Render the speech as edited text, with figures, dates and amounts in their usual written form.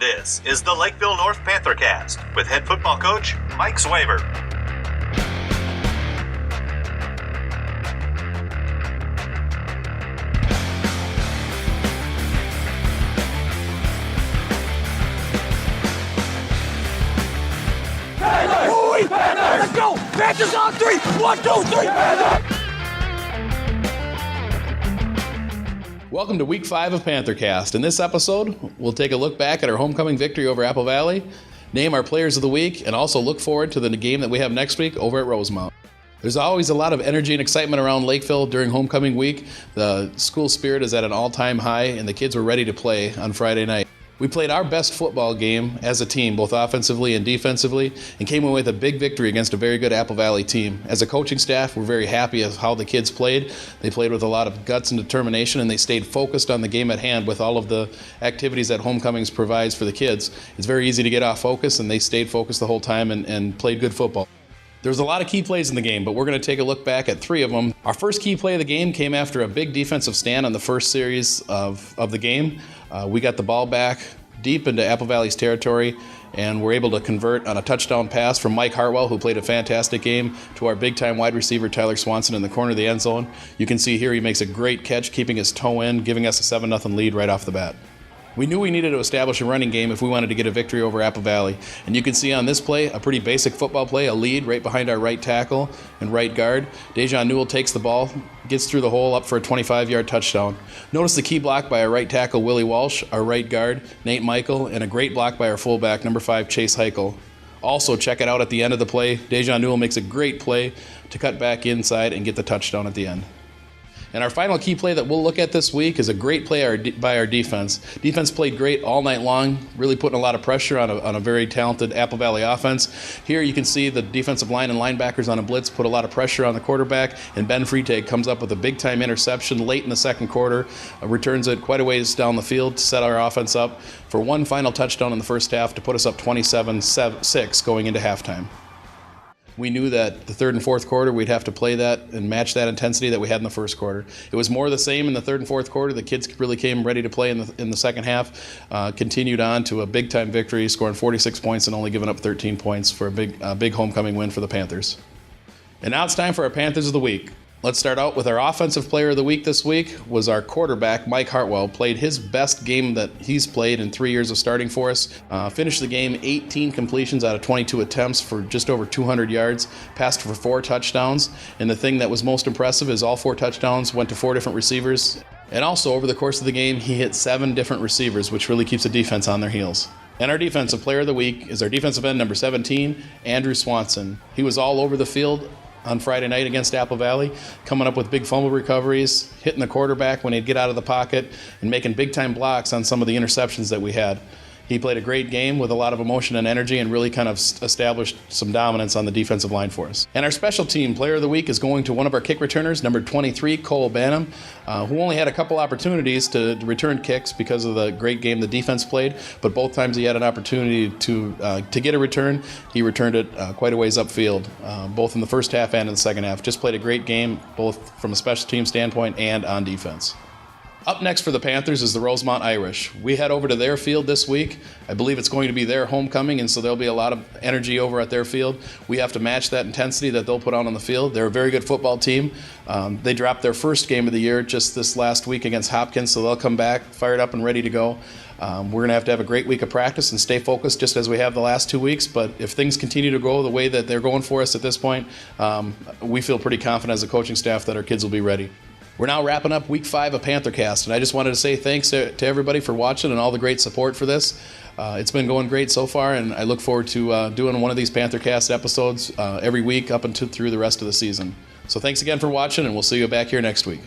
This is the Lakeville North PantherCast with head football coach Mike Zweber. Let's go! Panthers on three! 1, 2, 3, Panthers! Welcome to Week 5 of PantherCast. In this episode, we'll take a look back at our homecoming victory over Apple Valley, name our players of the week, and also look forward to the game that we have next week over at Rosemount. There's always a lot of energy and excitement around Lakeville during homecoming week. The school spirit is at an all-time high, and the kids were ready to play on Friday night. We played our best football game as a team, both offensively and defensively, and came away with a big victory against a very good Apple Valley team. As a coaching staff, we're very happy with how the kids played. They played with a lot of guts and determination, and they stayed focused on the game at hand with all of the activities that homecomings provides for the kids. It's very easy to get off focus, and they stayed focused the whole time and played good football. There's a lot of key plays in the game, but we're going to take a look back at 3 of them. Our first key play of the game came after a big defensive stand on the first series of the game. We got the ball back deep into Apple Valley's territory, and we're able to convert on a touchdown pass from Mike Hartwell, who played a fantastic game, to our big-time wide receiver Tyler Swanson in the corner of the end zone. You can see here he makes a great catch, keeping his toe in, giving us a 7-0 lead right off the bat. We knew we needed to establish a running game if we wanted to get a victory over Apple Valley. And you can see on this play, a pretty basic football play, a lead right behind our right tackle and right guard. Dejan Newell takes the ball, gets through the hole up for a 25-yard touchdown. Notice the key block by our right tackle, Willie Walsh, our right guard, Nate Michael, and a great block by our fullback, number 5, Chase Heichel. Also, check it out at the end of the play. Dejan Newell makes a great play to cut back inside and get the touchdown at the end. And our final key play that we'll look at this week is a great play by our defense. Defense played great all night long, really putting a lot of pressure on a very talented Apple Valley offense. Here you can see the defensive line and linebackers on a blitz put a lot of pressure on the quarterback, and Ben Freitag comes up with a big-time interception late in the second quarter, returns it quite a ways down the field to set our offense up for one final touchdown in the first half to put us up 27-6 going into halftime. We knew that the third and fourth quarter we'd have to play that and match that intensity that we had in the first quarter. It was more the same in the third and fourth quarter. The kids really came ready to play in the second half, continued on to a big-time victory, scoring 46 points and only giving up 13 points for a big homecoming win for the Panthers. And now it's time for our Panthers of the Week. Let's start out with our offensive player of the week this week was our quarterback, Mike Hartwell. Played his best game that he's played in 3 years of starting for us. Finished the game 18 completions out of 22 attempts for just over 200 yards. Passed for 4 touchdowns. And the thing that was most impressive is all 4 touchdowns went to 4 different receivers. And also over the course of the game, he hit 7 different receivers, which really keeps the defense on their heels. And our defensive player of the week is our defensive end, number 17, Andrew Swanson. He was all over the field on Friday night against Apple Valley, coming up with big fumble recoveries, hitting the quarterback when he'd get out of the pocket, and making big-time blocks on some of the interceptions that we had. He played a great game with a lot of emotion and energy and really kind of established some dominance on the defensive line for us. And our special team player of the week is going to one of our kick returners, number 23, Cole Banham, who only had a couple opportunities to return kicks because of the great game the defense played, but both times he had an opportunity to get a return, he returned it quite a ways upfield, both in the first half and in the second half. Just played a great game, both from a special team standpoint and on defense. Up next for the Panthers is the Rosemount Irish. We head over to their field this week. I believe it's going to be their homecoming, and so there'll be a lot of energy over at their field. We have to match that intensity that they'll put on the field. They're a very good football team. They dropped their first game of the year just this last week against Hopkins, so they'll come back fired up and ready to go. We're going to have a great week of practice and stay focused just as we have the last 2 weeks, but if things continue to go the way that they're going for us at this point, we feel pretty confident as a coaching staff that our kids will be ready. We're now wrapping up Week 5 of PantherCast, and I just wanted to say thanks to everybody for watching and all the great support for this. It's been going great so far, and I look forward to doing one of these PantherCast episodes every week up until through the rest of the season. So thanks again for watching, and we'll see you back here next week.